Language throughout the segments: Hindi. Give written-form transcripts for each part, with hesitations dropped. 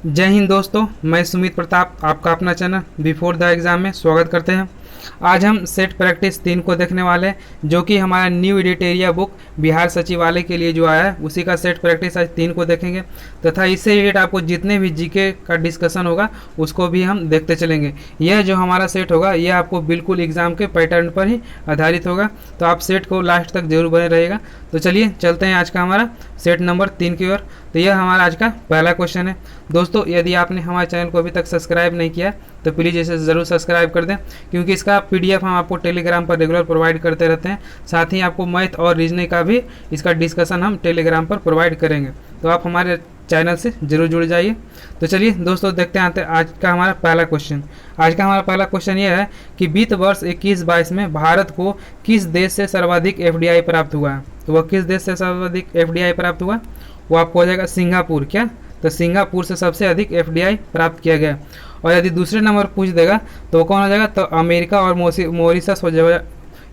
जय हिंद दोस्तों, मैं सुमित प्रताप आपका अपना चैनल बिफोर द एग्ज़ाम में स्वागत करते हैं। आज हम सेट प्रैक्टिस 3 को देखने वाले हैं, जो कि हमारा न्यू एडिटोरिया बुक बिहार सचिवालय के लिए जो आया है उसी का सेट प्रैक्टिस आज 3 को देखेंगे तथा इससे रिलेटेड आपको जितने भी जीके का डिस्कशन होगा उसको भी हम देखते चलेंगे। यह जो हमारा सेट होगा यह आपको बिल्कुल एग्ज़ाम के पैटर्न पर ही आधारित होगा, तो आप सेट को लास्ट तक जरूर बने रहिएगा। तो चलिए चलते हैं आज का हमारा सेट नंबर 3 की ओर। तो यह हमारा आज का पहला क्वेश्चन है। दोस्तों, यदि आपने हमारे चैनल को अभी तक सब्सक्राइब नहीं किया तो प्लीज़ इसे ज़रूर सब्सक्राइब कर दें, क्योंकि इसका पीडीएफ हम आपको टेलीग्राम पर रेगुलर प्रोवाइड करते रहते हैं। साथ ही आपको मैथ और रीजनिंग का भी इसका डिस्कशन हम टेलीग्राम पर प्रोवाइड करेंगे, तो आप हमारे चैनल से जरूर जुड़ जाइए। तो चलिए दोस्तों देखते हैं आज का हमारा पहला क्वेश्चन। आज का हमारा पहला क्वेश्चन यह है कि वित्त वर्ष 21-22 में भारत को किस देश से सर्वाधिक एफडीआई प्राप्त हुआ है। तो वह किस देश से सर्वाधिक एफडीआई प्राप्त हुआ, वो आपको हो जाएगा सिंगापुर। क्या? तो सिंगापुर से सबसे अधिक एफडीआई प्राप्त किया गया। और यदि दूसरे नंबर पूछ देगा तो कौन हो जाएगा, तो अमेरिका और मॉरिशस हो जाएगा,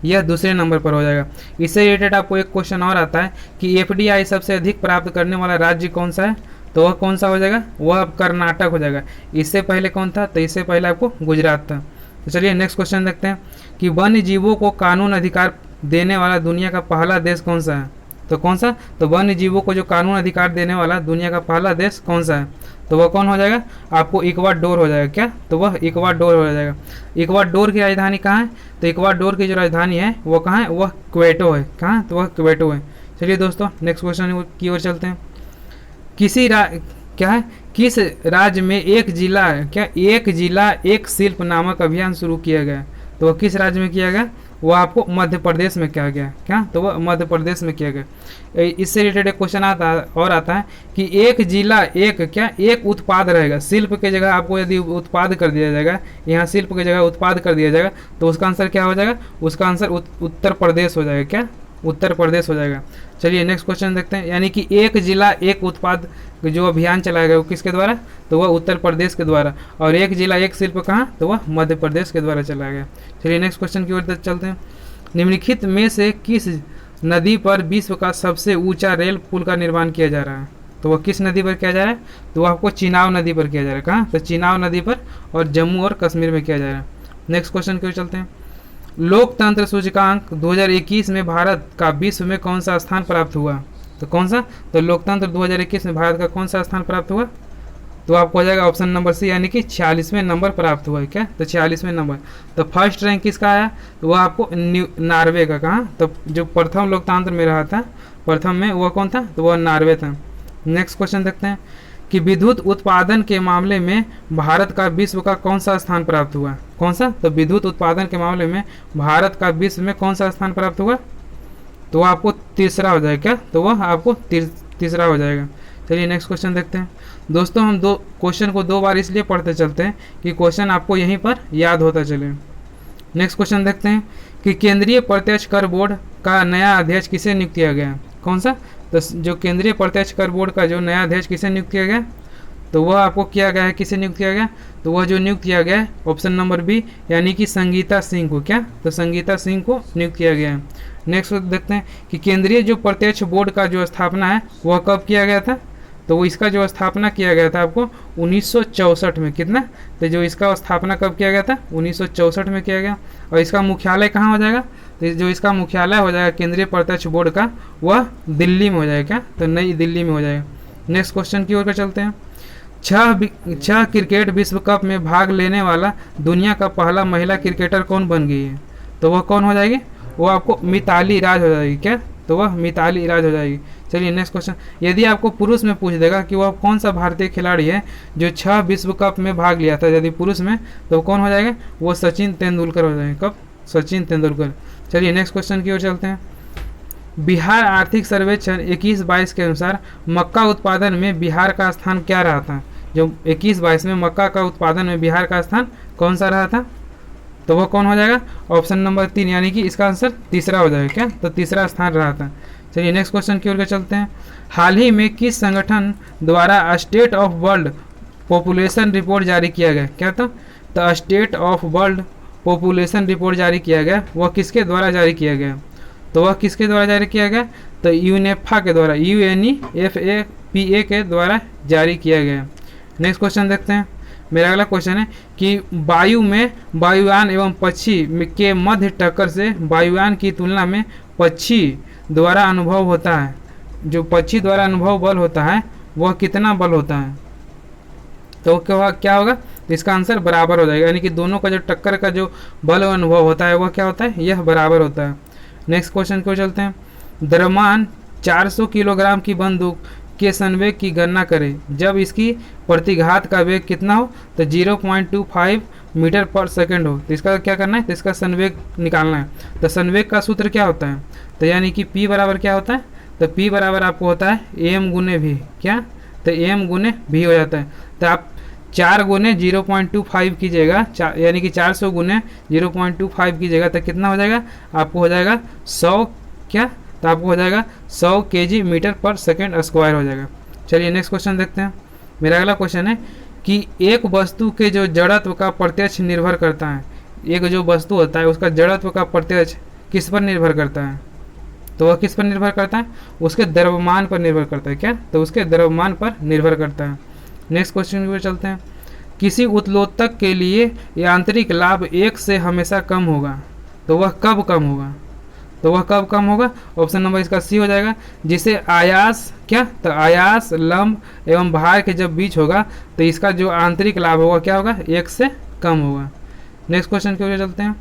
यह दूसरे नंबर पर हो जाएगा। इससे रिलेटेड आपको एक क्वेश्चन और आता है कि एफडीआई सबसे अधिक प्राप्त करने वाला राज्य कौन सा है, तो वह कौन सा हो जाएगा, वह अब कर्नाटक हो जाएगा। इससे पहले कौन था, तो इससे पहले आपको गुजरात था। तो चलिए नेक्स्ट क्वेश्चन देखते हैं कि वन्य जीवों को कानून अधिकार देने वाला दुनिया का पहला देश कौन सा है। तो कौन सा, तो वन्य जीवों को जो कानून अधिकार देने वाला दुनिया का पहला देश कौन सा है, तो वह कौन हो जाएगा, आपको इक्वाडोर हो जाएगा। क्या? तो वह इक्वाडोर हो जाएगा। इक्वाडोर की राजधानी कहाँ है, तो इक्वाडोर की जो राजधानी है वो कहाँ है, वह क्वेटो है। कहाँ? तो वह क्वेटो है। चलिए दोस्तों नेक्स्ट क्वेश्चन की ओर चलते हैं। क्या है, किस राज्य में एक जिला एक शिल्प नामक अभियान शुरू किया गया। तो वह किस राज्य में किया गया, वह आपको मध्य प्रदेश में किया गया। क्या? तो वह मध्य प्रदेश में किया गया। इससे रिलेटेड एक क्वेश्चन आता है कि एक जिला एक उत्पाद रहेगा। शिल्प के जगह आपको यदि उत्पाद कर दिया जाएगा, यहाँ शिल्प की जगह उत्पाद कर दिया जाएगा, तो उसका आंसर क्या हो जाएगा, उसका आंसर उत्तर प्रदेश हो जाएगा। क्या? उत्तर प्रदेश हो जाएगा। चलिए नेक्स्ट क्वेश्चन देखते हैं। यानी कि एक जिला एक उत्पाद जो अभियान चलाया गया वो किसके द्वारा, तो वह उत्तर प्रदेश के द्वारा। और एक जिला एक शिल्प कहाँ, तो वह मध्य प्रदेश के द्वारा चलाया गया। चलिए नेक्स्ट क्वेश्चन की ओर चलते हैं। निम्नलिखित में से किस नदी पर विश्व का सबसे ऊंचा रेल पुल का निर्माण किया जा रहा है। तो वह किस नदी पर किया जा रहा है, तो वह आपको चिनाब नदी पर किया जा रहा है। कहाँ? तो चिनाब नदी पर, और जम्मू और कश्मीर में किया जा रहा है। नेक्स्ट क्वेश्चन की ओर चलते हैं। लोकतंत्र सूचकांक 2021 में भारत का विश्व में कौन सा स्थान प्राप्त हुआ। तो कौन सा, तो लोकतंत्र 2021 में भारत का कौन सा स्थान प्राप्त हुआ, तो आपको हो जाएगा ऑप्शन नंबर सी, यानी कि 46वें नंबर प्राप्त हुआ है। क्या? तो 46वें नंबर। तो फर्स्ट रैंक किसका आया, तो वह आपको नॉर्वे का। कहाँ? तो जो प्रथम लोकतंत्र में रहा था, प्रथम में वह कौन था, तो वह नॉर्वे था। नेक्स्ट क्वेश्चन देखते हैं कि विद्युत उत्पादन के मामले में भारत का विश्व का कौन सा स्थान प्राप्त हुआ। कौन सा, तो विद्युत उत्पादन के मामले में भारत का विश्व में कौन सा स्थान प्राप्त हुआ, तो वह आपको तीसरा हो जाएगा। क्या? तो वह आपको तीसरा हो जाएगा। चलिए नेक्स्ट क्वेश्चन देखते हैं। दोस्तों, हम दो क्वेश्चन को 2 बार इसलिए पढ़ते चलते हैं कि क्वेश्चन आपको यहीं पर याद होता चले। नेक्स्ट क्वेश्चन देखते हैं कि केंद्रीय प्रत्यक्ष कर बोर्ड का नया अध्यक्ष किसे नियुक्त किया गया। कौन सा, तो जो केंद्रीय प्रत्यक्ष कर बोर्ड का जो नया अध्यक्ष किसे नियुक्त किया गया, तो वह आपको किया गया है, किसे नियुक्त किया गया, तो वह जो नियुक्त किया गया है ऑप्शन नंबर बी, यानी कि संगीता सिंह को। क्या? तो संगीता सिंह को नियुक्त किया गया है। नेक्स्ट देखते हैं कि केंद्रीय जो प्रत्यक्ष बोर्ड का जो स्थापना है वह कब किया गया था, तो वो इसका जो स्थापना किया गया था आपको 1964 में। कितना, तो जो इसका स्थापना कब किया गया था, 1964 में किया गया। और इसका मुख्यालय कहाँ हो जाएगा, तो जो इसका मुख्यालय हो जाएगा केंद्रीय प्रत्यक्ष बोर्ड का, वह दिल्ली में हो जाएगा। क्या? तो नई दिल्ली में हो जाएगा। नेक्स्ट क्वेश्चन की ओर चलते हैं। 6 क्रिकेट विश्व कप में भाग लेने वाला दुनिया का पहला महिला क्रिकेटर कौन बन गई है, तो वह कौन हो जाएगी, वो आपको मिताली राज हो जाएगी। क्या? तो वह मिताली राज हो जाएगी। चलिए नेक्स्ट क्वेश्चन। यदि आपको पुरुष में पूछ देगा कि वह कौन सा भारतीय खिलाड़ी है जो 6 विश्व कप में भाग लिया था, यदि पुरुष में, तो कौन हो जाएगा, वो सचिन तेंदुलकर हो जाएंगे। कब? सचिन तेंदुलकर। चलिए नेक्स्ट क्वेश्चन की ओर चलते हैं। बिहार आर्थिक सर्वेक्षण 21-22 के अनुसार मक्का उत्पादन में बिहार का स्थान क्या रहा था। जो 21-22 में मक्का का उत्पादन में बिहार का स्थान कौन सा रहा था, तो वह कौन हो जाएगा, ऑप्शन नंबर 3, यानी कि इसका आंसर तीसरा हो जाएगा। क्या? तो तीसरा स्थान रहा था। चलिए नेक्स्ट क्वेश्चन की ओर चलते हैं। हाल ही में किस संगठन द्वारा state of world population report जारी किया गया। क्या था, तो state of world population report जारी किया गया, वह किसके द्वारा जारी किया गया, तो वह किसके द्वारा जारी किया गया, तो यूनेफा के द्वारा, UNEFAPA के द्वारा जारी किया गया। नेक्स्ट क्वेश्चन देखते हैं। मेरा अगला क्वेश्चन है कि वायु में वायुयान एवं पक्षी के मध्य टक्कर से वायुयान की तुलना में पक्षी द्वारा अनुभव होता है, जो पक्षी द्वारा अनुभव बल होता है वह कितना बल होता है? तो क्या होगा? इसका आंसर बराबर हो जाएगा, यानी कि दोनों का जो टक्कर का जो बल अनुभव होता है वह क्या होता है? यह बराबर होता है। नेक्स्ट क्वेश्चन को चलते हैं। द्रव्यमान 400 किलोग्राम की बंदूक के संवेग की गणना करें जब इसकी प्रतिघात का वेग कितना हो? तो 0.25 मीटर पर सेकंड हो। तो इसका क्या करना है? तो इसका संवेग निकालना है। तो संवेग का सूत्र क्या होता है? तो यानी कि P बराबर क्या होता है? तो P बराबर आपको होता है AM गुने V। क्या? तो AM गुने V हो जाता है। तो आप 4 गुने 0.25 कीजिएगा, यानी कि 400 गुने 0.25 कीजिएगा तो कितना हो जाएगा? आपको हो जाएगा 100 क्या? तो आपको हो जाएगा 100 kg मीटर पर सेकेंड स्क्वायर हो जाएगा। चलिए नेक्स्ट क्वेश्चन देखते हैं। मेरा अगला क्वेश्चन है कि एक वस्तु के जो जड़त्व का प्रत्यक्ष निर्भर करता है, एक जो वस्तु होता है उसका जड़त्व का प्रत्यक्ष किस पर निर्भर करता है? तो वह किस पर निर्भर करता है? उसके द्रव्यमान पर निर्भर करता है। क्या? तो उसके द्रव्यमान पर निर्भर करता है। नेक्स्ट क्वेश्चन पे चलते हैं। किसी उत्तोलक के लिए यांत्रिक लाभ 1 से हमेशा कम होगा, तो वह कब कम होगा? तो वह कब कम होगा? ऑप्शन नंबर इसका सी हो जाएगा, जिसे आयास क्या? तो आयास लंब एवं भार के जब बीच होगा तो इसका जो आंतरिक लाभ होगा क्या होगा? 1 से कम होगा। नेक्स्ट क्वेश्चन की ओर चलते हैं।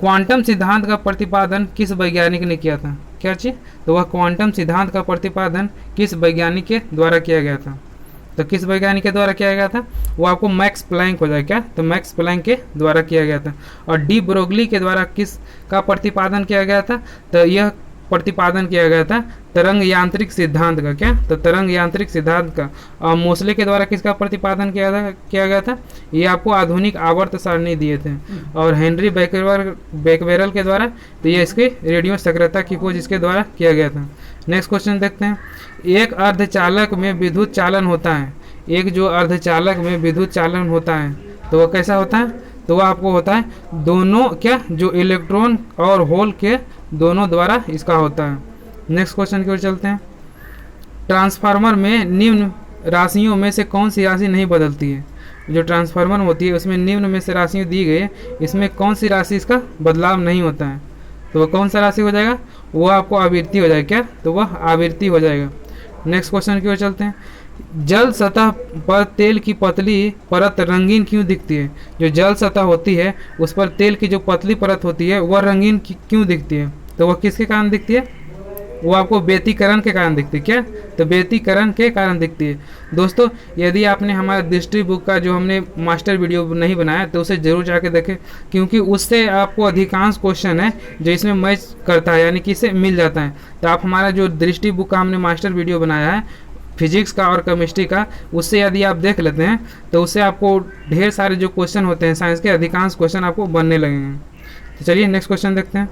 क्वांटम सिद्धांत का प्रतिपादन किस वैज्ञानिक ने किया था? क्या चीज? तो वह क्वांटम सिद्धांत का प्रतिपादन किस वैज्ञानिक के द्वारा किया गया था? तो किस वैज्ञानिक के द्वारा किया गया था? वो आपको मैक्स प्लैंक हो जाए। क्या? तो मैक्स प्लैंक के द्वारा किया गया था। और डी ब्रोगली के द्वारा किस का प्रतिपादन किया गया था? तो यह प्रतिपादन किया गया था तरंग यांत्रिक सिद्धांत का। क्या? तो तरंग यांत्रिक सिद्धांत का। और मोस्ले के द्वारा किसका प्रतिपादन किया गया था? ये आपको आधुनिक आवर्त सारणी दिए थे। और हेनरी बेकवेरल के द्वारा, तो ये इसके रेडियो सक्रियता की खोज इसके द्वारा किया गया था। नेक्स्ट क्वेश्चन देखते हैं। एक अर्धचालक में विद्युत चालन होता है, एक जो अर्धचालक में विद्युत चालन होता है तो वह कैसा होता है? तो वह आपको होता है दोनों क्या? जो इलेक्ट्रॉन और होल के दोनों द्वारा इसका होता है। नेक्स्ट क्वेश्चन की ओर चलते हैं। ट्रांसफार्मर में निम्न राशियों में से कौन सी राशि नहीं बदलती है? जो ट्रांसफार्मर होती है उसमें निम्न में से राशियाँ दी गई है, इसमें कौन सी राशि इसका बदलाव नहीं होता है? तो वह कौन सा राशि हो जाएगा? वह आपको आवृत्ति हो जाएगा। क्या? तो वह आवृत्ति हो जाएगा। नेक्स्ट क्वेश्चन की ओर चलते हैं। जल सतह पर तेल की पतली परत रंगीन क्यों दिखती है? जो जल सतह होती है उस पर तेल की जो पतली परत होती है वह रंगीन क्यों दिखती है? तो वह किसके कारण दिखती है? वो आपको व्यतिकरण के कारण दिखती है। क्या? तो व्यतिकरण के कारण दिखती है। दोस्तों, यदि आपने हमारा दृष्टि बुक का जो हमने मास्टर वीडियो नहीं बनाया तो उसे जरूर जाके देखें, क्योंकि उससे आपको अधिकांश क्वेश्चन है जो इसमें मैच करता है, यानी कि इसे मिल जाता है। तो आप हमारा जो दृष्टि बुक का हमने मास्टर वीडियो बनाया है फिजिक्स का और केमिस्ट्री का, उससे यदि आप देख लेते हैं तो उससे आपको ढेर सारे जो क्वेश्चन होते हैं साइंस के, अधिकांश क्वेश्चन आपको बनने लगेंगे। तो चलिए नेक्स्ट क्वेश्चन देखते हैं।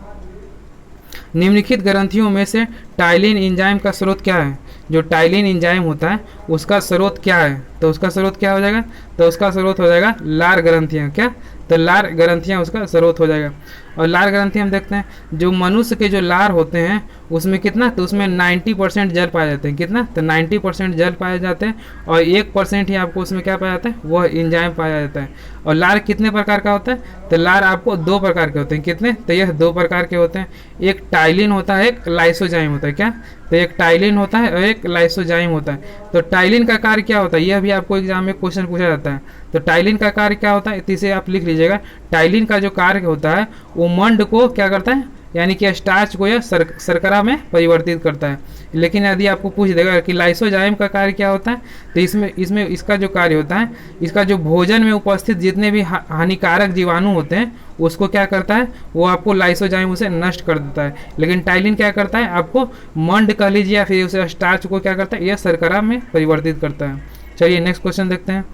निम्नलिखित ग्रंथियों में से टाइलिन एंजाइम का स्रोत क्या है? जो टाइलिन एंजाइम होता है उसका स्रोत क्या है? तो उसका स्रोत क्या हो जाएगा? तो उसका स्रोत हो जाएगा लार ग्रंथियाँ। क्या? तो लार ग्रंथियाँ उसका स्रोत हो जाएगा। और लार ग्रंथि हम देखते हैं जो मनुष्य के जो लार होते हैं उसमें कितना? तो उसमें 90% जल पाए जाते हैं। कितना? तो 90% जल पाए जाते हैं और 1% ही आपको उसमें क्या पाया जाता है? वह एंजाइम पाया जाता है। और लार कितने प्रकार का होता है? तो लार आपको 2 प्रकार के होते हैं। कितने? तो यह 2 प्रकार के होते हैं। एक टाइलिन होता है, एक लाइसोजाइम होता है। क्या? तो एक टाइलिन होता है और एक लाइसोजाइम होता है। तो टाइलिन का कार्य क्या होता है? यह भी आपको एग्जाम में क्वेश्चन पूछा जाता है। तो टाइलिन का कार्य क्या होता है? इसे आप लिख लीजिएगा। टाइलिन का जो कार्य होता है वो मंड को क्या करता है? यानी कि स्टार्च को यह शर्करा में परिवर्तित करता है। लेकिन यदि आपको पूछ देगा कि लाइसोजाइम का कार्य क्या होता है, तो इसमें इसका जो कार्य होता है, इसका जो भोजन में उपस्थित जितने भी हानिकारक जीवाणु होते हैं उसको क्या करता है? वो आपको लाइसोजाइम उसे नष्ट कर देता है। लेकिन टाइलिन क्या करता है? आपको मंड कह लीजिए या फिर उसे स्टार्च को क्या करता है? यह शर्करा में परिवर्तित करता है। चलिए नेक्स्ट क्वेश्चन देखते हैं।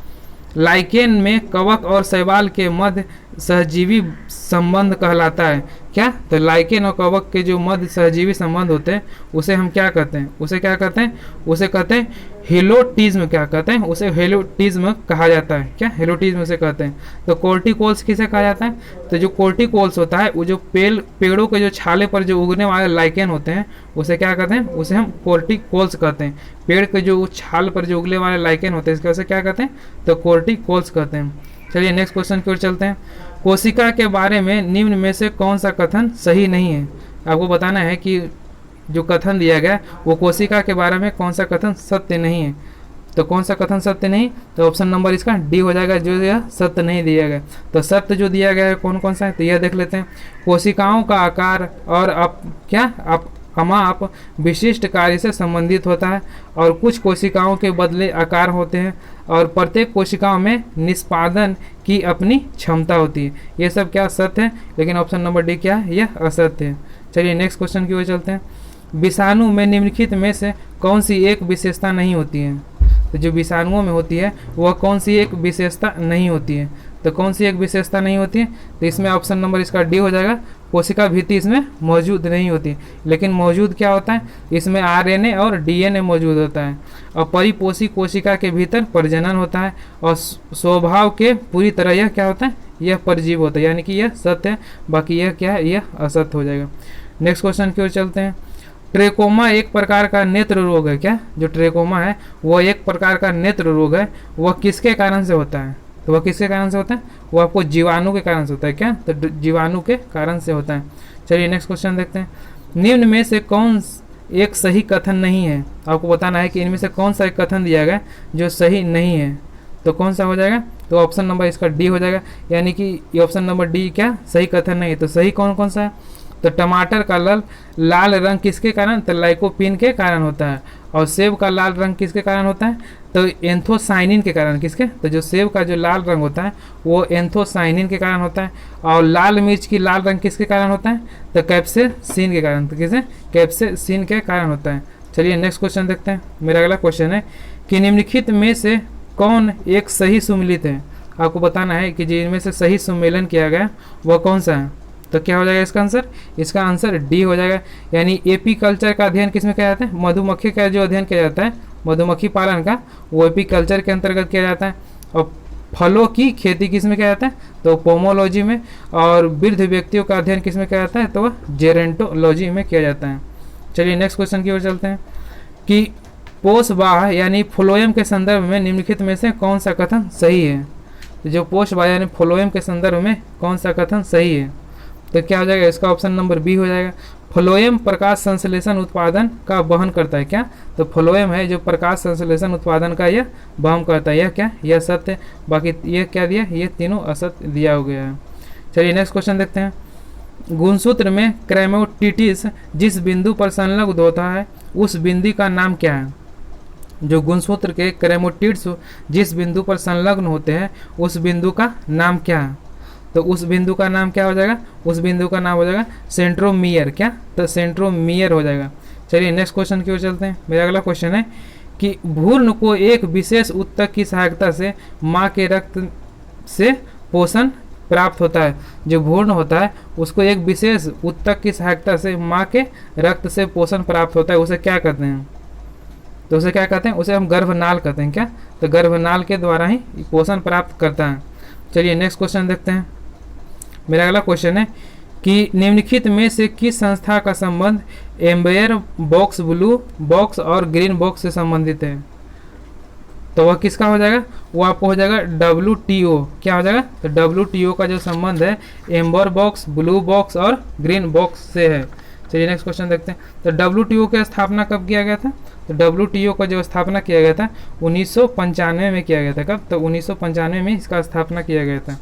लाइकेन में कवक और शैवाल के मध्य सहजीवी संबंध कहलाता है क्या, तो लाइकेन और कवक के जो मध्य सहजीवी संबंध होते हैं उसे हम क्या कहते हैं, उसे क्या कहते हैं, उसे कहते हैं हेलोटिज्म। क्या कहते हैं, उसे हेलोटिज्म कहा जाता है। क्या, हेलोटिज्म उसे कहते हैं। तो कोर्टिकोल्स किसे कहा जाता है, तो जो कोर्टिकोल्स होता है वो जो पेड़ों के जो छाले पर जो उगने वाले लाइकेन होते हैं उसे क्या कहते हैं, उसे हम कोर्टिकोल्स कहते हैं। पेड़ के जो छाल पर जो उगने वाले लाइकेन होते हैं इसके उसे क्या कहते हैं, तो कोर्टिकोल्स कहते हैं। चलिए नेक्स्ट क्वेश्चन की ओर चलते हैं। कोशिका के बारे में निम्न में से कौन सा कथन सही नहीं है। आपको बताना है कि जो कथन दिया गया वो कोशिका के बारे में कौन सा कथन सत्य नहीं है। तो कौन सा कथन सत्य नहीं, तो ऑप्शन नंबर इसका डी हो जाएगा, जो यह सत्य नहीं दिया गया। तो सत्य जो दिया गया है कौन कौन सा है, तो यह देख लेते हैं। कोशिकाओं का आकार और अमाप विशिष्ट कार्य से संबंधित होता है और कुछ कोशिकाओं के बदले आकार होते हैं और प्रत्येक कोशिकाओं में निष्पादन की अपनी क्षमता होती है। ये सब क्या सत्य है, लेकिन ऑप्शन नंबर डी क्या है, यह असत्य है। चलिए नेक्स्ट क्वेश्चन की ओर चलते हैं। विषाणु में निम्नलिखित में से कौन सी एक विशेषता नहीं होती है। तो जो विषाणुओं में होती है वह कौन सी एक विशेषता नहीं होती है, तो कौन सी एक विशेषता नहीं होती है, तो इसमें ऑप्शन नंबर इसका डी हो जाएगा। कोशिका भित्ति इसमें मौजूद नहीं होती, लेकिन मौजूद क्या होता है, इसमें आरएनए और डीएनए मौजूद होता है। और परिपोषी कोशिका के भीतर प्रजनन होता है और स्वभाव के पूरी तरह यह क्या होता है, यह परजीव होता है। यानी कि यह सत्य है, बाकी यह क्या है, यह असत्य हो जाएगा। नेक्स्ट क्वेश्चन की ओर चलते हैं। ट्रेकोमा एक प्रकार का नेत्र रोग है। क्या, जो ट्रेकोमा है वह एक प्रकार का नेत्र रोग है। वह किसके कारण से होता है, तो वह किसके कारण से होता है, वो आपको जीवाणु के कारण से होता है। क्या, तो जीवाणु के कारण से होता है। चलिए नेक्स्ट क्वेश्चन देखते हैं। निम्न में से कौन एक सही कथन नहीं है। आपको बताना है कि इनमें से कौन सा एक कथन दिया गया जो सही नहीं है, तो कौन सा हो जाएगा, तो ऑप्शन नंबर इसका डी हो जाएगा। यानी कि ये ऑप्शन नंबर डी क्या सही कथन नहीं है। तो सही कौन कौन सा है, तो टमाटर का लाल रंग किसके कारण, तो लाइकोपीन के कारण होता है। और सेब का लाल रंग किसके कारण होता है, तो एंथोसाइनिन के कारण। किसके, तो जो सेब का जो लाल रंग होता है वो एंथोसाइनिन के कारण होता है। और लाल मिर्च की लाल रंग किसके कारण होता है, तो कैप्सेसिन के कारण। तो किसे, कैप्सेसिन के कारण होता है। चलिए नेक्स्ट क्वेश्चन देखते हैं। मेरा अगला क्वेश्चन है कि निम्नलिखित में से कौन एक सही सुमेलित है। आपको बताना है कि जिनमें से सही सम्मेलन किया गया वह कौन सा है। तो क्या हो जाएगा इसका आंसर, इसका आंसर डी हो जाएगा। यानी एपी कल्चर का अध्ययन किसमें किया जाता है, मधुमक्खी का जो अध्ययन किया जाता है मधुमक्खी पालन का, वो एपी कल्चर के अंतर्गत किया जाता है। और फलों की खेती किस में किया जाता है, तो पोमोलॉजी में। और वृद्ध व्यक्तियों का अध्ययन किस में किया जाता है, तो वह जेरेंटोलॉजी में किया जाता है। चलिए नेक्स्ट क्वेश्चन की ओर चलते हैं कि पोषवाह यानी फ्लोएम के संदर्भ में निम्नलिखित में से कौन सा कथन सही है। तो जो पोषवाह यानी फ्लोएम के संदर्भ में कौन सा कथन सही है, तो क्या हो जाएगा, इसका ऑप्शन नंबर बी हो जाएगा। फ्लोएम प्रकाश संश्लेषण उत्पादन का वहन करता है। क्या, तो फ्लोएम है जो प्रकाश संश्लेषण उत्पादन का यह वहन करता है। यह क्या, यह सत्य है। बाकी यह क्या दिया, ये तीनों असत्य दिया हो गया है। चलिए नेक्स्ट क्वेश्चन देखते हैं। गुणसूत्र में क्रेमोटिटिस जिस बिंदु पर संलग्न होता है उस बिंदु का नाम क्या है। जो गुणसूत्र के क्रेमोटिड्स जिस बिंदु पर संलग्न होते हैं उस बिंदु का नाम क्या है, तो उस बिंदु का नाम क्या हो जाएगा, उस बिंदु का नाम हो जाएगा सेंट्रोमियर। क्या, तो सेंट्रोमियर हो जाएगा। चलिए नेक्स्ट क्वेश्चन की ओर चलते हैं। मेरा अगला क्वेश्चन है कि भ्रूण को एक विशेष उत्तक की सहायता से माँ के रक्त से पोषण प्राप्त होता है। जो भ्रूण होता है उसको एक विशेष उत्तक की सहायता से माँ के रक्त से पोषण प्राप्त होता है, उसे क्या कहते हैं, तो उसे क्या कहते हैं, उसे हम गर्भनाल कहते हैं। क्या, तो गर्भनाल के द्वारा ही पोषण प्राप्त करता है। चलिए नेक्स्ट क्वेश्चन देखते हैं। मेरा अगला क्वेश्चन है कि निम्नलिखित में से किस संस्था का संबंध एम्बेयर बॉक्स, ब्लू बॉक्स और ग्रीन बॉक्स से संबंधित है। तो वह किसका हो जाएगा, वो आपको हो जाएगा WTO। क्या हो जाएगा, तो WTO का जो संबंध है एम्बर बॉक्स, ब्लू बॉक्स और ग्रीन बॉक्स से है। चलिए नेक्स्ट क्वेश्चन देखते हैं। तो WTO की स्थापना कब किया गया था, तो WTO का जो स्थापना किया गया था 1995 में किया गया था। कब, तो 1995 में इसका स्थापना किया गया था।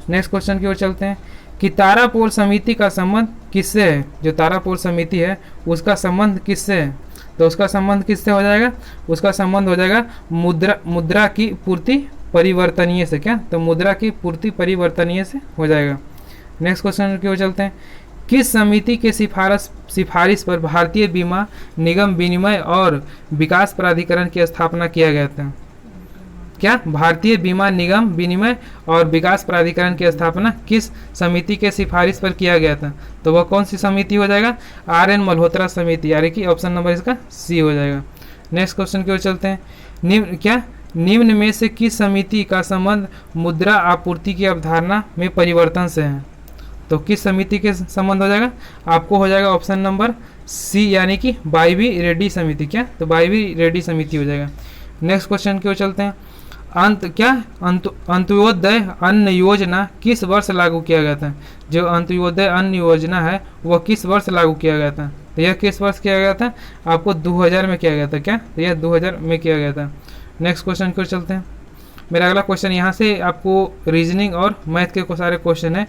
नेक्स्ट क्वेश्चन की ओर चलते हैं कि तारापोल समिति का संबंध किससे है। जो तारापोल समिति है उसका संबंध किससे है, तो उसका संबंध किससे हो जाएगा, उसका संबंध हो जाएगा मुद्रा की पूर्ति परिवर्तनीय से। क्या, तो मुद्रा की पूर्ति परिवर्तनीय से हो जाएगा। नेक्स्ट क्वेश्चन की ओर चलते हैं। किस समिति के सिफारिश पर भारतीय बीमा निगम विनिमय और विकास प्राधिकरण की स्थापना किया गया था। क्या भारतीय बीमा निगम विनिमय और विकास प्राधिकरण की स्थापना किस समिति के सिफारिश पर किया गया था? तो वह कौन सी समिति हो जाएगा? RN मल्होत्रा समिति, यानी कि ऑप्शन नंबर इसका सी हो जाएगा। नेक्स्ट क्वेश्चन की ओर चलते हैं। निम्न में से किस समिति का संबंध मुद्रा आपूर्ति की अवधारणा में परिवर्तन से है? तो किस समिति के संबंध हो जाएगा? आपको हो जाएगा ऑप्शन नंबर सी, यानी कि वायवी रेड्डी समिति। क्या? तो वायवी रेड्डी समिति हो जाएगा। नेक्स्ट क्वेश्चन की ओर चलते हैं। अंत्योदय अन्न योजना किस वर्ष लागू किया गया था? जो अंत्योदय अन्न योजना है वह किस वर्ष लागू किया गया था? तो यह किस वर्ष किया गया था? आपको 2000 में किया गया था। क्या? तो यह 2000 में किया गया था। नेक्स्ट क्वेश्चन की ओर चलते हैं। मेरा अगला क्वेश्चन यहाँ से आपको रीजनिंग और मैथ के सारे क्वेश्चन है,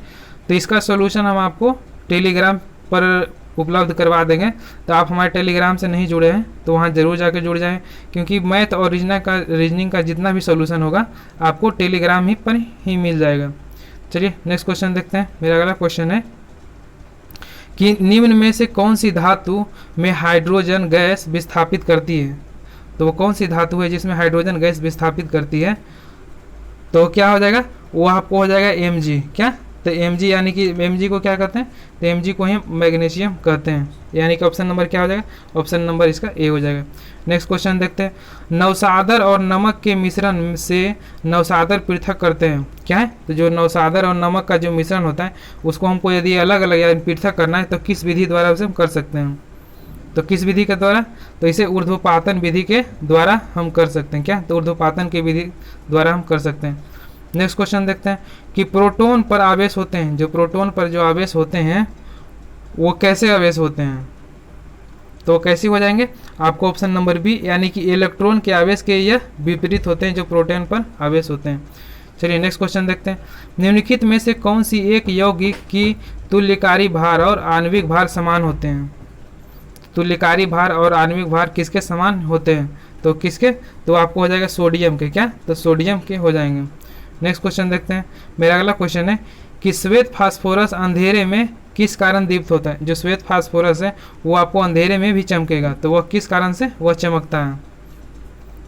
तो इसका सोल्यूशन हम आपको टेलीग्राम पर उपलब्ध करवा देंगे। तो आप हमारे टेलीग्राम से नहीं जुड़े हैं तो वहाँ ज़रूर जाकर जुड़ जाएं, क्योंकि मैथ और रीजनिंग का जितना भी सोल्यूशन होगा आपको टेलीग्राम ही पर ही मिल जाएगा। चलिए नेक्स्ट क्वेश्चन देखते हैं। मेरा अगला क्वेश्चन है कि निम्न में से कौन सी धातु में हाइड्रोजन गैस विस्थापित करती है? तो वो कौन सी धातु है जिसमें हाइड्रोजन गैस विस्थापित करती है? तो क्या हो जाएगा? वो आपको हो जाएगा Mg। क्या? तो Mg, यानी कि Mg को क्या कहते हैं? तो Mg को हम मैग्नीशियम कहते हैं, यानी कि ऑप्शन नंबर क्या हो जाएगा? ऑप्शन नंबर इसका ए हो जाएगा। नेक्स्ट क्वेश्चन देखते हैं। नवसादर और नमक के मिश्रण से नवसादर पृथक करते हैं। क्या है? तो जो नवसादर और नमक का जो मिश्रण होता है उसको हमको यदि अलग अलग या पृथक करना है तो किस विधि द्वारा उसे हम कर सकते हैं? तो किस विधि के द्वारा? तो इसे ऊर्ध्वपातन विधि के द्वारा हम कर सकते हैं। क्या? तो ऊर्ध्वपातन की विधि द्वारा हम कर सकते हैं। नेक्स्ट क्वेश्चन देखते हैं कि प्रोटॉन पर आवेश होते हैं, जो प्रोटॉन पर जो आवेश होते हैं वो कैसे आवेश होते हैं? तो कैसे हो जाएंगे? आपको ऑप्शन नंबर बी, यानी कि इलेक्ट्रॉन के आवेश के यह विपरीत होते हैं जो प्रोटॉन पर आवेश होते हैं। चलिए नेक्स्ट क्वेश्चन देखते हैं। निम्नलिखित में से कौन सी एक यौगिक की तुल्यकारी भार और आणविक भार समान होते हैं? तुल्यकारी भार और आणविक भार किसके समान होते हैं? तो किसके? तो आपको हो जाएगा सोडियम के। क्या? तो सोडियम के हो जाएंगे। नेक्स्ट क्वेश्चन देखते हैं। मेरा अगला क्वेश्चन है कि श्वेत फास्फोरस अंधेरे में किस कारण दीप्त होता है? जो श्वेत फास्फोरस है वो आपको अंधेरे में भी चमकेगा, तो वह किस कारण से वह चमकता है?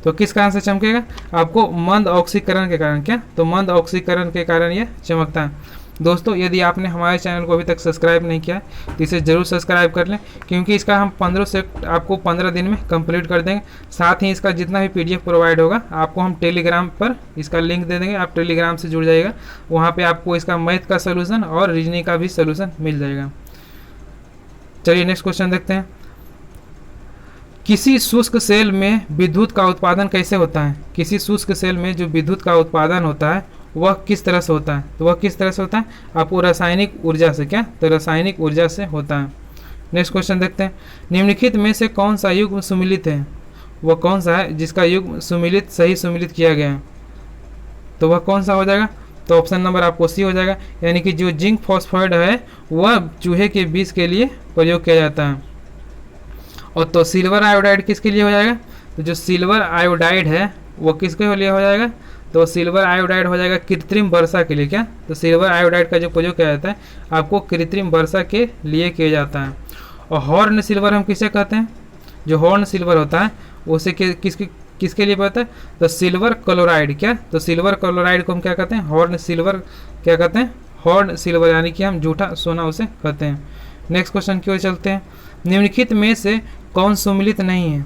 तो किस कारण से चमकेगा? आपको मंद ऑक्सीकरण के कारण। क्या? तो मंद ऑक्सीकरण के कारण यह चमकता है। दोस्तों, यदि आपने हमारे चैनल को अभी तक सब्सक्राइब नहीं किया है तो इसे ज़रूर सब्सक्राइब कर लें, क्योंकि इसका हम 15 से आपको 15 दिन में कंप्लीट कर देंगे। साथ ही इसका जितना भी PDF प्रोवाइड होगा आपको हम टेलीग्राम पर इसका लिंक दे देंगे, आप टेलीग्राम से जुड़ जाइएगा। वहाँ पे आपको इसका मैथ का सोल्यूशन और रीजनिंग का भी सोल्यूशन मिल जाएगा। चलिए नेक्स्ट क्वेश्चन देखते हैं। किसी शुष्क सेल में विद्युत का उत्पादन कैसे होता है? किसी शुष्क सेल में जो विद्युत का उत्पादन होता है वह किस तरह से होता है? तो वह किस तरह से होता है? आपको रासायनिक ऊर्जा से। क्या? तो रासायनिक ऊर्जा से होता है। नेक्स्ट क्वेश्चन देखते हैं। निम्नलिखित में से कौन सा युग्म सुमिलित है? वह कौन सा है जिसका युग्म सुमिलित सही सुमिलित किया गया है? तो वह कौन सा हो जाएगा? तो ऑप्शन नंबर आपको सी हो जाएगा, यानी कि जो जिंक फॉस्फाइड है वह चूहे के विष के लिए प्रयोग किया जाता है। और तो सिल्वर आयोडाइड किसके लिए हो जाएगा? तो जो सिल्वर आयोडाइड है वो किसके लिए हो जाएगा? तो सिल्वर आयोडाइड हो जाएगा कृत्रिम वर्षा के लिए। क्या? तो सिल्वर आयोडाइड का जो प्रयोग किया जाता है आपको कृत्रिम वर्षा के लिए किया जाता है। और हॉर्न सिल्वर हम किसे कहते हैं? जो हॉर्न सिल्वर होता है उसे किसके लिए पता है? तो सिल्वर क्लोराइड। क्या? तो सिल्वर क्लोराइड को हम क्या कहते हैं? हॉर्न सिल्वर क्या कहते हैं? हॉर्न सिल्वर, यानी कि हम जूठा सोना उसे कहते हैं। नेक्स्ट क्वेश्चन की ओर चलते हैं। निम्नलिखित में से कौन सुमिलित नहीं है?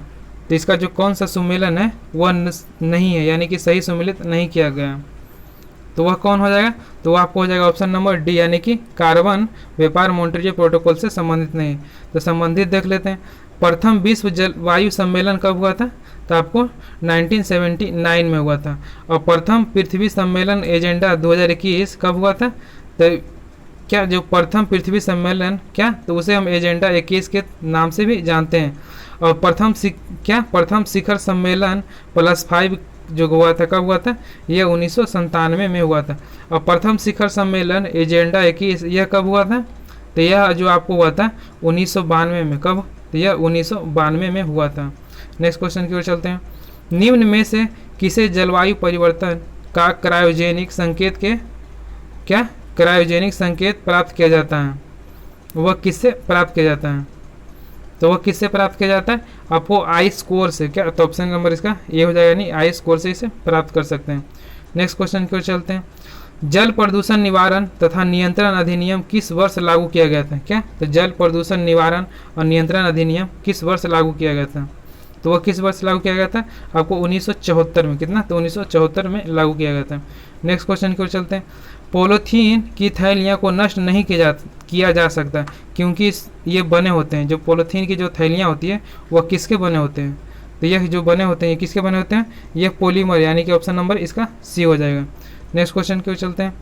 तो इसका जो कौन सा सुमेलन है वह नहीं है, यानी कि सही सुमेलित नहीं किया गया, तो वह कौन हो जाएगा? तो वह आपको हो जाएगा ऑप्शन नंबर डी, यानी कि कार्बन व्यापार मॉन्ट्रियल प्रोटोकॉल से संबंधित नहीं। तो संबंधित देख लेते हैं। प्रथम विश्व जलवायु सम्मेलन कब हुआ था? तो आपको 1979 में हुआ था। और प्रथम पृथ्वी सम्मेलन एजेंडा 2021 कब हुआ था? तो क्या जो प्रथम पृथ्वी सम्मेलन, क्या तो उसे हम एजेंडा 21 के नाम से भी जानते हैं। और प्रथम शिखर सम्मेलन +5 जो हुआ था कब हुआ था? यह 1997 में हुआ था। और प्रथम शिखर सम्मेलन एजेंडा 21 यह कब हुआ था? तो यह जो आपको हुआ था 1992 में। कब? तो यह 1992 में हुआ था। नेक्स्ट क्वेश्चन की ओर चलते हैं। निम्न में से किसे जलवायु परिवर्तन का क्रायोजेनिक संकेत के क्रायोजेनिक संकेत प्राप्त किया जाता है? वह किससे प्राप्त किया जाता है? तो वह किससे प्राप्त किया जाता है? आपको आई स्कोर से। क्या? तो ऑप्शन नंबर इसका ये हो जाएगा, नहीं आई स्कोर से इसे प्राप्त कर सकते हैं। नेक्स्ट क्वेश्चन की ओर चलते हैं। जल प्रदूषण निवारण तथा नियंत्रण अधिनियम किस वर्ष लागू किया गया था? क्या? तो जल प्रदूषण निवारण और नियंत्रण अधिनियम किस वर्ष लागू किया गया था? तो वह किस वर्ष लागू किया गया था? आपको 1974 में। कितना? तो 1974 में लागू किया गया था। नेक्स्ट क्वेश्चन की ओर चलते हैं। पॉलीथीन की थैलियाँ को नष्ट नहीं किया जा सकता क्योंकि ये बने होते हैं, जो पॉलीथीन की जो थैलियाँ होती है वह किसके बने होते हैं? तो यह जो बने होते हैं ये किसके बने होते हैं? यह पॉलीमर, यानी कि ऑप्शन नंबर इसका सी हो जाएगा। नेक्स्ट क्वेश्चन की ओर चलते हैं।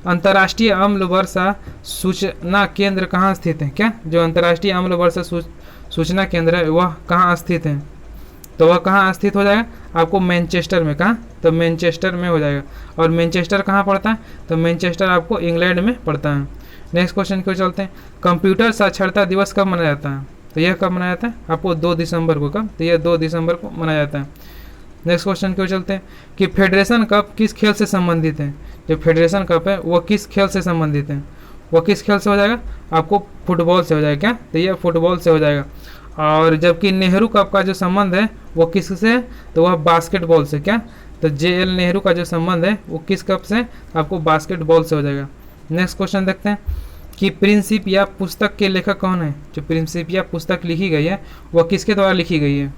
अंतर्राष्ट्रीय अम्ल वर्षा सूचना केंद्र कहाँ स्थित है? क्या? जो अंतर्राष्ट्रीय अम्ल वर्षा सूचना केंद्र है वह कहाँ स्थित है? तो वह कहाँ स्थित हो जाएगा? आपको मैनचेस्टर में। कहाँ? तो मैनचेस्टर में हो जाएगा। और मैनचेस्टर कहाँ पड़ता है? तो मैनचेस्टर आपको इंग्लैंड में पड़ता है। नेक्स्ट क्वेश्चन की ओर चलते हैं। कंप्यूटर साक्षरता दिवस कब मनाया जाता है? तो यह कब मनाया जाता है? आपको 2 दिसंबर को। कब? तो यह 2 दिसंबर को मनाया जाता है। नेक्स्ट क्वेश्चन की ओर चलते हैं कि फेडरेशन कप किस खेल से संबंधित है? जो फेडरेशन कप है वह किस खेल से संबंधित है? वह किस खेल से हो जाएगा? आपको फुटबॉल से हो जाएगा। क्या? तो यह फुटबॉल से हो जाएगा। और जबकि नेहरू कप का जो संबंध है वो किससे है? तो वह बास्केटबॉल से। क्या? तो JL नेहरू का जो संबंध है वो किस कप से? आपको बास्केटबॉल से हो जाएगा। नेक्स्ट क्वेश्चन देखते हैं कि प्रिंसिपिया पुस्तक के लेखक कौन है? जो प्रिंसिपिया पुस्तक लिखी गई है वह किसके द्वारा लिखी गई है?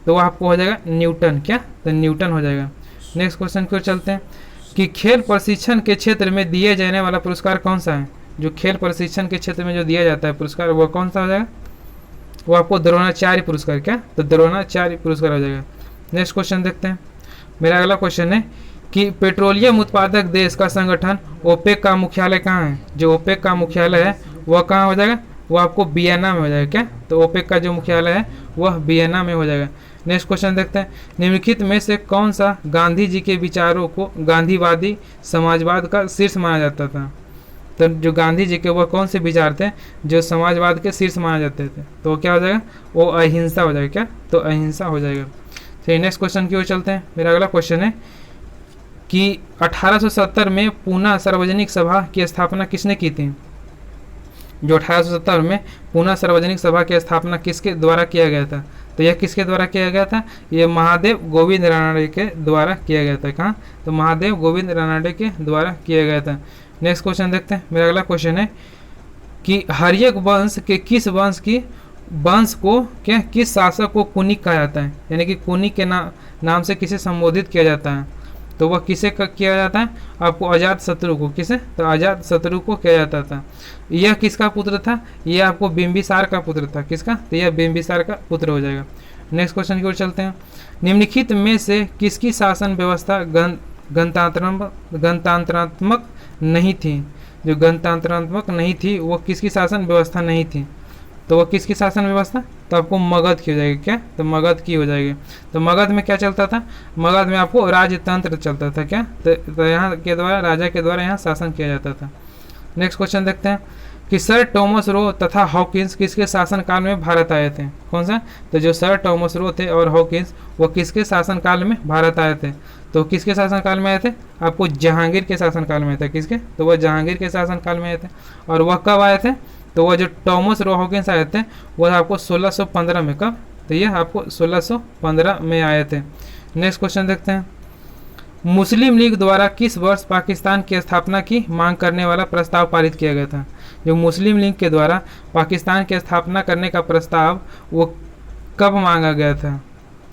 तो वह आपको हो जाएगा न्यूटन। क्या? तो न्यूटन हो जाएगा। नेक्स्ट क्वेश्चन की ओर चलते हैं कि खेल प्रशिक्षण के क्षेत्र में दिए जाने वाला पुरस्कार कौन सा है? जो खेल प्रशिक्षण के क्षेत्र में जो दिया जाता है पुरस्कार वह कौन सा हो जाएगा? वो आपको द्रोणाचार्य पुरस्कार। क्या? तो द्रोणाचार्य पुरस्कार हो जाएगा। नेक्स्ट क्वेश्चन देखते हैं। मेरा अगला क्वेश्चन है कि पेट्रोलियम उत्पादक देश का संगठन ओपेक का मुख्यालय कहाँ है? जो ओपेक का मुख्यालय है वह कहाँ हो जाएगा? वो आपको वियना में हो जाएगा। क्या? तो ओपेक का जो मुख्यालय है वह वियना में हो जाएगा। नेक्स्ट क्वेश्चन देखते हैं। निम्नलिखित में से कौन सा गांधी जी के विचारों को गांधीवादी समाजवाद का शीर्ष माना जाता था? तो जो गांधी जी के वह कौन से विचार थे जो समाजवाद के शीर्ष माने जाते थे? तो वो क्या हो जाएगा? वो अहिंसा हो जाएगा। क्या? तो अहिंसा हो जाएगा। चलिए नेक्स्ट क्वेश्चन की ओर चलते हैं। मेरा अगला क्वेश्चन है कि 1870 में पूना सार्वजनिक सभा की स्थापना किसने की थी? जो 1870 में पूना सार्वजनिक सभा की स्थापना किसके द्वारा किया गया था? तो यह किसके द्वारा किया गया था? यह महादेव गोविंद रानडे के द्वारा किया गया था। कहाँ? तो महादेव गोविंद रानडे के द्वारा किया गया था। नेक्स्ट क्वेश्चन देखते हैं। मेरा अगला क्वेश्चन है कि हर्यक वंश के किस वंश को क्या किस शासक को कुनिक कहा जाता है? यानी कि कुनिक के नाम से किसे संबोधित किया जाता है? तो वह किसे किया जाता है? आपको अजात शत्रु को। किसे? तो अजात शत्रु को किया जाता था। यह किसका पुत्र था? यह आपको बिंबिसार का पुत्र था। किसका? तो यह बिंबिसार का पुत्र हो जाएगा। नेक्स्ट क्वेश्चन की ओर चलते हैं। निम्नलिखित में से किसकी शासन व्यवस्था गणतंत्रात्मक नहीं थी? जो गणतंत्रात्मक नहीं थी वो किसकी शासन व्यवस्था नहीं थी? तो वो किसकी शासन व्यवस्था? तो आपको मगध की हो जाएगी। क्या? तो मगध की हो जाएगी। तो मगध में क्या चलता था? मगध में आपको राजतंत्र चलता था। क्या? तो यहाँ के द्वारा राजा के द्वारा यहाँ शासन किया जाता था। नेक्स्ट क्वेश्चन देखते हैं कि सर टॉमस रो तथा हॉकिंस किसके शासन काल में भारत आए थे? कौन सा? तो जो सर टॉमस रो थे और हॉकिंस वो किसके शासन काल में भारत आए थे? तो किसके शासन काल में आए थे? आपको जहांगीर के शासन काल में आए थे। किसके? तो वह जहांगीर के शासन काल में आए थे। और वह कब आए थे? तो वह जो टॉमस रो हॉकिंस आए थे वह आपको 1615 में। कब? तो यह आपको 1615 में आए थे। नेक्स्ट क्वेश्चन देखते हैं। मुस्लिम लीग द्वारा किस वर्ष पाकिस्तान की स्थापना की मांग करने वाला प्रस्ताव पारित किया गया था? जो मुस्लिम लीग के द्वारा पाकिस्तान की स्थापना करने का प्रस्ताव वो कब मांगा गया था?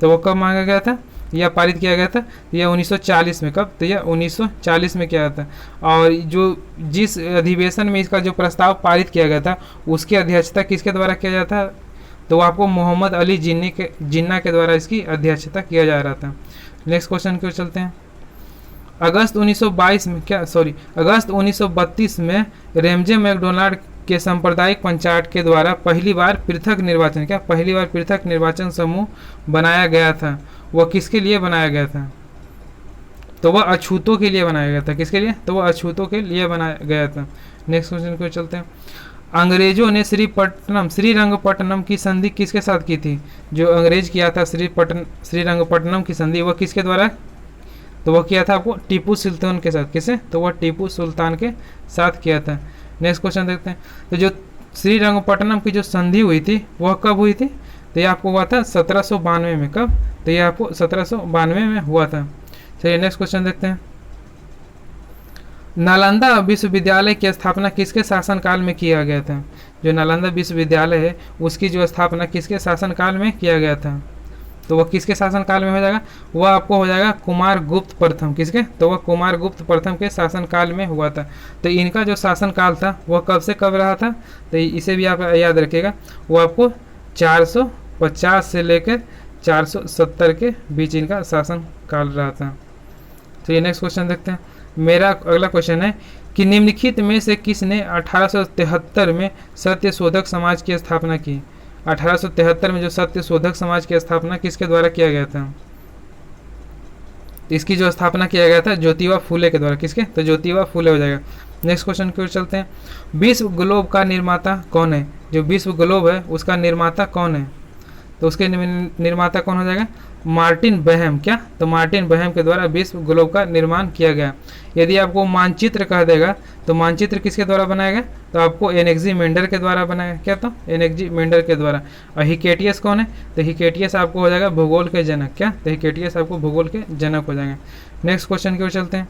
तो वो कब मांगा गया था या पारित किया गया था? यह 1940 में। कब? तो यह 1940 में किया था। और जो जिस अधिवेशन में इसका जो प्रस्ताव पारित किया गया था उसकी अध्यक्षता किसके द्वारा किया जाता? तो आपको मोहम्मद अली जिन्ना के द्वारा इसकी अध्यक्षता किया जा रहा था। नेक्स्ट क्वेश्चन की ओर चलते हैं। अगस्त 1932 में रेमजे मैकडोनाल्ड के सांप्रदायिक पंचायत के द्वारा पहली बार पृथक निर्वाचन समूह बनाया गया था। वह किसके लिए बनाया गया था? तो वह अछूतों के लिए बनाया गया था। किसके लिए? तो वह अछूतों के लिए बनाया गया था। नेक्स्ट क्वेश्चन को चलते हैं। अंग्रेजों ने श्रीरंगपट्टनम की संधि किसके साथ की थी? जो अंग्रेज किया था श्रीरंगपट्टनम की संधि वह किसके द्वारा? तो वह किया था आपको टीपू सुल्तान के साथ। किसे? तो वह टीपू सुल्तान के साथ किया था। नेक्स्ट क्वेश्चन देखते हैं। तो जो श्रीरंगपट्टनम की जो संधि हुई थी वह कब हुई थी? तो ये आपको हुआ था 1792 में। कब? तो ये आपको 1792 में हुआ था। चलिए नेक्स्ट क्वेश्चन देखते हैं। नालंदा विश्वविद्यालय की स्थापना किसके शासनकाल में किया गया था? जो नालंदा विश्वविद्यालय है उसकी जो स्थापना किसके शासनकाल में किया गया था? तो वह किसके शासनकाल में हो जाएगा? वह आपको हो जाएगा कुमार गुप्त प्रथम। किसके? तो वह कुमार गुप्त प्रथम के शासनकाल में हुआ था। तो इनका जो शासनकाल था वह कब से कब रहा था? तो इसे भी आप याद रखिएगा, वो आपको 450 से लेकर 470 के बीच इनका शासनकाल रहा था। तो ये नेक्स्ट क्वेश्चन देखते हैं। मेरा अगला क्वेश्चन है कि निम्नलिखित में से किसने 1873 में सत्य शोधक समाज की स्थापना की? 1873 में जो सत्य शोधक समाज की स्थापना किसके द्वारा किया गया था? इसकी जो स्थापना किया गया था ज्योतिबा फूले के द्वारा। किसके? तो ज्योतिबा फूले हो जाएगा। नेक्स्ट क्वेश्चन की ओर चलते हैं। विश्व ग्लोब का निर्माता कौन है? जो विश्व ग्लोब है उसका निर्माता कौन है? तो उसके निर्माता कौन हो जाएगा? मार्टिन बहम। क्या? तो मार्टिन बहम के द्वारा विश्व ग्लोब का निर्माण किया गया। यदि आपको मानचित्र कह देगा तो मानचित्र किसके द्वारा बनाया गया? तो आपको एनेक्जी मेंडर के द्वारा बनाया। क्या? तो एनेक्जी मेंडर के द्वारा। और हिकेटियस कौन है? तो हिकेटियस आपको हो जाएगा भूगोल के जनक। क्या? तो हिकेटियस आपको भूगोल के जनक हो जाएंगे। नेक्स्ट क्वेश्चन की ओर चलते हैं।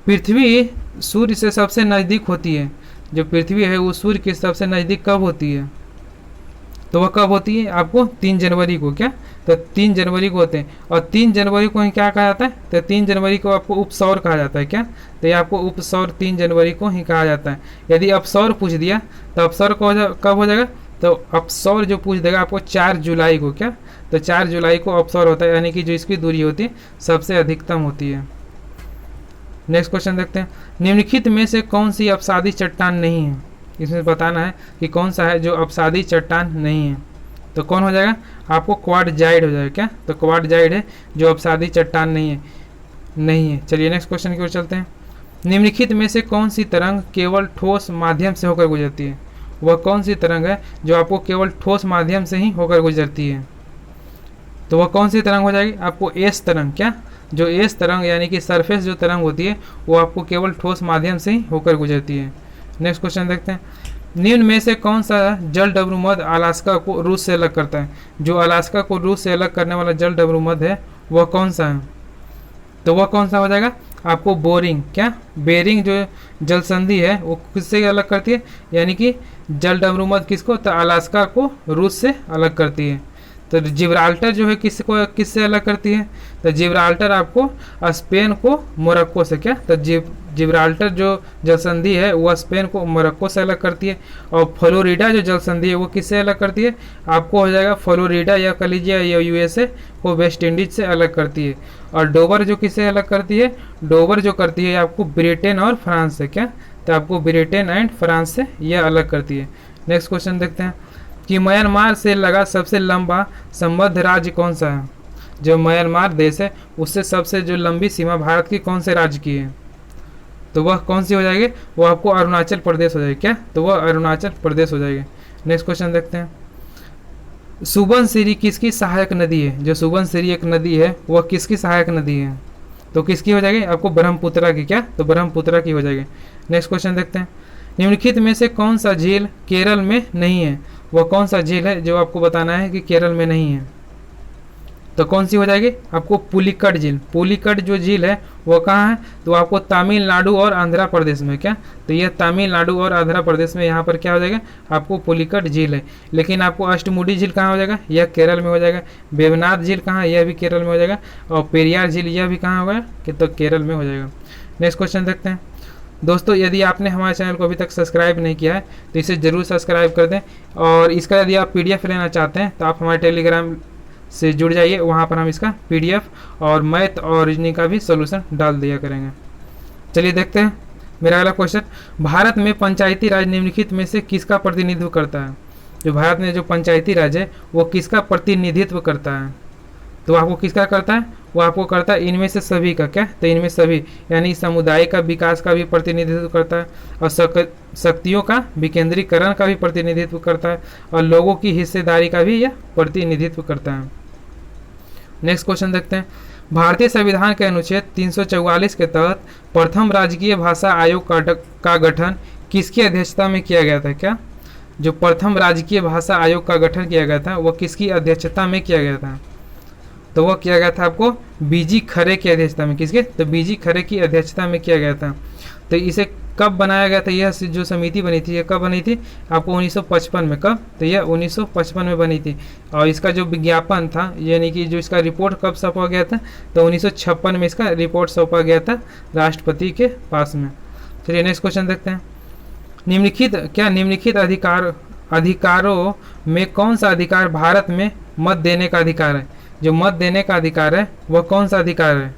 पृथ्वी सूर्य से सबसे नज़दीक होती है। जो पृथ्वी है वो सूर्य के सबसे नज़दीक कब होती है? तो वह कब होती है? आपको 3 जनवरी को। क्या? तो 3 जनवरी को होते हैं। और 3 जनवरी को ही क्या कहा जाता है? तो 3 जनवरी को आपको उपसौर कहा जाता है। क्या? तो ये आपको उपसौर 3 जनवरी को ही कहा जाता है। यदि अपसौर पूछ दिया तो अपसौर कब हो जाएगा? तो अपसौर जो पूछ देगा आपको 4 जुलाई को। क्या? तो 4 जुलाई को अपसौर होता है, यानी कि जो इसकी दूरी होती है सबसे अधिकतम होती है। नेक्स्ट क्वेश्चन देखते हैं। निम्नलिखित में से कौन सी अपसादी चट्टान नहीं है? इसमें बताना है कि कौन सा है जो अपसादी चट्टान नहीं है। तो कौन हो जाएगा? आपको क्वाडजाइड हो जाएगा। क्या? तो क्वाडजाइड है जो अपसादी चट्टान नहीं है। चलिए नेक्स्ट क्वेश्चन की ओर चलते हैं। निम्नलिखित में से कौन सी तरंग केवल ठोस माध्यम से होकर गुजरती है? वह कौन सी तरंग है जो आपको केवल ठोस माध्यम से ही होकर गुजरती है? तो वह कौन सी तरंग हो जाएगी? आपको एस तरंग। क्या? जो एस तरंग यानी कि सरफेस जो तरंग होती है वो आपको केवल ठोस माध्यम से ही होकर गुजरती है। नेक्स्ट क्वेश्चन देखते हैं। निम्न में से कौन सा जल डमरूमध्य अलास्का को रूस से अलग करता है? जो अलास्का को रूस से अलग करने वाला जल डमरूमध्य है वह कौन सा है? तो वह कौन सा हो जाएगा? आपको बोरिंग। क्या? बेरिंग जो जल संधि है वो किससे अलग करती है? यानी कि जल डमरूमध्य किसको? तो अलास्का को रूस से अलग करती है। तो जिब्राल्टर जो है किससे अलग करती है? तो जिब्राल्टर आपको स्पेन को मोरक्को से। क्या? तो जिब्राल्टर जो जल संधि है वह स्पेन को मोरक्को से अलग करती है। और फ्लोरिडा जो जल संधि है वो किससे अलग करती है? आपको हो जाएगा फ्लोरिडा या कलीजिया या यूएसए को वेस्ट इंडीज से अलग करती है। और डोवर जो किससे अलग करती है? डोवर जो करती है आपको ब्रिटेन और फ्रांस से। क्या? तो आपको ब्रिटेन एंड फ्रांस से यह अलग करती है। नेक्स्ट क्वेश्चन देखते हैं कि म्यांमार से लगा सबसे लंबा संबद्ध राज्य कौन सा है? जो म्यांमार देश है उससे सबसे जो लंबी सीमा भारत की कौन से राज्य की है? तो वह कौन सी हो जाएगी? वो आपको अरुणाचल प्रदेश हो जाएगी। क्या? तो वह अरुणाचल प्रदेश हो जाएगी। नेक्स्ट क्वेश्चन देखते हैं। सुबनसिरी किसकी सहायक नदी है? जो सुबनसिरी एक नदी है वह किसकी सहायक नदी है? तो किसकी हो जाएगी? आपको ब्रह्मपुत्रा की। क्या? तो ब्रह्मपुत्रा की हो जाएगी। नेक्स्ट क्वेश्चन देखते हैं। निम्नलिखित में से कौन सा झील केरल में नहीं है? वह कौन सा झील है जो आपको बताना है कि केरल में नहीं है? तो कौन सी हो जाएगी? आपको पुलिकट झील। पुलिकट जो झील है वो कहाँ है? तो आपको तमिलनाडु और आंध्र प्रदेश में। क्या? तो यह तमिलनाडु और आंध्र प्रदेश में यहाँ पर क्या हो जाएगा? आपको पुलिकट झील है। लेकिन आपको अष्टमुडी झील कहाँ हो जाएगा? यह केरल में हो जाएगा। वेवनाथ झील कहाँ है? यह भी केरल में हो जाएगा। और पेरियार झील यह भी कहाँ होगा? कि तो केरल में हो जाएगा। नेक्स्ट क्वेश्चन देखते हैं। दोस्तों यदि आपने हमारे चैनल को अभी तक सब्सक्राइब नहीं किया है तो इसे ज़रूर सब्सक्राइब कर दें। और इसका यदि आप PDF लेना चाहते हैं तो आप हमारे टेलीग्राम से जुड़ जाइए, वहाँ पर हम इसका PDF और मैथ और रीजनिंग का भी सोल्यूशन डाल दिया करेंगे। चलिए देखते हैं मेरा अगला क्वेश्चन। भारत में पंचायती राज निम्नलिखित में से किसका प्रतिनिधित्व करता है? जो भारत में जो पंचायती राज है वो किसका प्रतिनिधित्व करता है? तो आपको किसका करता है? वो आपको करता है इनमें से सभी का। क्या? तो इनमें सभी यानी समुदाय का विकास का भी प्रतिनिधित्व करता है और शक्तियों का विकेंद्रीकरण का भी प्रतिनिधित्व करता है और लोगों की हिस्सेदारी का भी यह प्रतिनिधित्व करता है। नेक्स्ट क्वेश्चन देखते हैं। भारतीय संविधान के अनुच्छेद 344 के तहत प्रथम राजकीय भाषा आयोग का गठन किसकी अध्यक्षता में किया गया था? क्या? जो प्रथम राजकीय भाषा आयोग का गठन किया गया था वह किसकी अध्यक्षता में किया गया था? तो वह किया गया था आपको बीजी खरे की अध्यक्षता में। किसके? तो बीजी खरे की अध्यक्षता में किया गया था। तो इसे कब बनाया गया था? यह जो समिति बनी थी, यह कब बनी थी? आपको 1955 में। कब? तो यह 1955 में बनी थी। और इसका जो विज्ञापन था, यानी कि जो इसका रिपोर्ट कब सौंपा गया था? तो 1956 में इसका रिपोर्ट सौंपा गया था राष्ट्रपति के पास में। चलिए नेक्स्ट क्वेश्चन देखते हैं। निम्नलिखित अधिकारों में कौन सा अधिकार भारत में मत देने का अधिकार है? जो मत देने का अधिकार है वह कौन सा अधिकार है?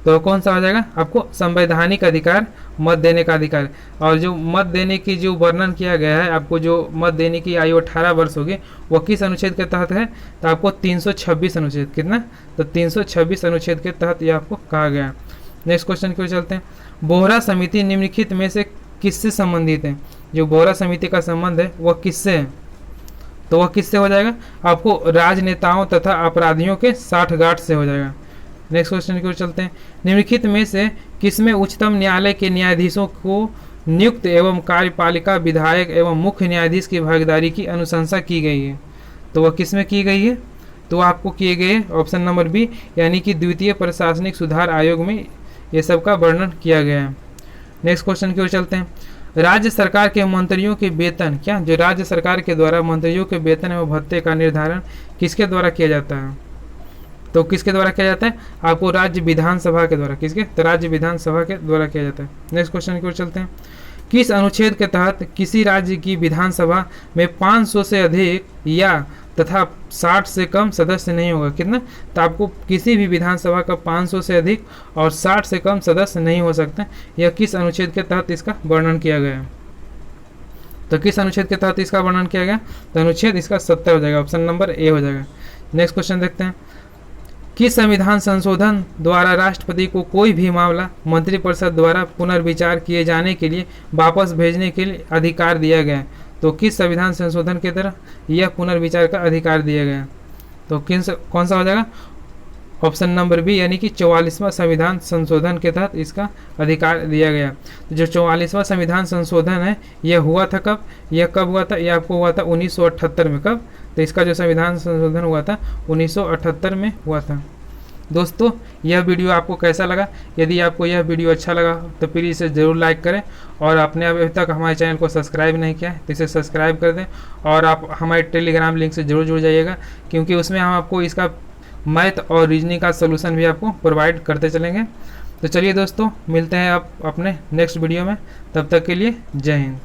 तो कौन सा हो जाएगा? आपको संवैधानिक अधिकार, मत देने का अधिकार। और जो मत देने की जो वर्णन किया गया है, आपको जो मत देने की आयु 18 वर्ष होगी, वह किस अनुच्छेद के तहत है? तो आपको 326 अनुच्छेद। कितना? तो 326 अनुच्छेद के तहत यह आपको कहा गया। नेक्स्ट क्वेश्चन की ओर चलते हैं। बोहरा समिति निम्नलिखित में से किससे संबंधित है? जो बोहरा समिति का संबंध है वह किससे है? तो वह किससे हो जाएगा? आपको राजनेताओं तथा अपराधियों के साठगांठ से हो जाएगा। नेक्स्ट क्वेश्चन की ओर चलते हैं। निम्नलिखित में से किसमें उच्चतम न्यायालय के न्यायाधीशों को नियुक्त एवं कार्यपालिका, विधायक एवं मुख्य न्यायाधीश की भागीदारी की अनुशंसा की गई है? तो वह किसमें की गई है? तो आपको किए गए ऑप्शन नंबर बी, यानी कि द्वितीय प्रशासनिक सुधार आयोग में ये सब का वर्णन किया गया है। नेक्स्ट क्वेश्चन की ओर चलते हैं। राज्य सरकार के मंत्रियों के वेतन, क्या जो राज्य सरकार के द्वारा मंत्रियों के वेतन एवं भत्ते का निर्धारण किसके द्वारा किया जाता है? तो किसके द्वारा किया जाता है? आपको राज्य विधानसभा के द्वारा। किसके? तो राज्य विधानसभा के द्वारा किया जाता है। नेक्स्ट क्वेश्चन की ओर चलते हैं। किस अनुच्छेद के तहत किसी राज्य की विधानसभा में 500 से अधिक या तथा 60 से कम सदस्य नहीं होगा? कितना? तो आपको किसी भी विधानसभा का 500 से अधिक और 60 से कम सदस्य नहीं हो सकते। यह किस अनुच्छेद के तहत इसका वर्णन किया गया है? तो किस अनुच्छेद के तहत इसका वर्णन किया गया? तो अनुच्छेद इसका 70 हो जाएगा, ऑप्शन नंबर ए हो जाएगा। नेक्स्ट क्वेश्चन देखते हैं। किस संविधान संशोधन द्वारा राष्ट्रपति को कोई भी मामला मंत्रिपरिषद द्वारा पुनर्विचार किए जाने के लिए वापस भेजने के लिए अधिकार दिया गया? तो किस संविधान संशोधन के तरह यह पुनर्विचार का अधिकार दिया गया? तो कौन सा हो जाएगा? ऑप्शन नंबर बी, यानी कि 44वां संविधान संशोधन के तहत इसका अधिकार दिया गया। तो जो 44वां संविधान संशोधन है यह हुआ था कब? यह कब हुआ था? यह आपको हुआ था 1978 में। कब? तो इसका जो संविधान संशोधन हुआ था 1978 में हुआ था। दोस्तों, यह वीडियो आपको कैसा लगा? यदि आपको यह वीडियो अच्छा लगा तो प्लीज़ इसे ज़रूर लाइक करें, और आपने अभी तक हमारे चैनल को सब्सक्राइब नहीं किया है तो इसे सब्सक्राइब कर दें। और आप हमारे टेलीग्राम लिंक से जरूर जुड़ जाइएगा, क्योंकि उसमें हम आपको इसका मैथ और रीजनिंग का सोल्यूशन भी आपको प्रोवाइड करते चलेंगे। तो चलिए दोस्तों, मिलते हैं आप अपने नेक्स्ट वीडियो में। तब तक के लिए जय हिंद।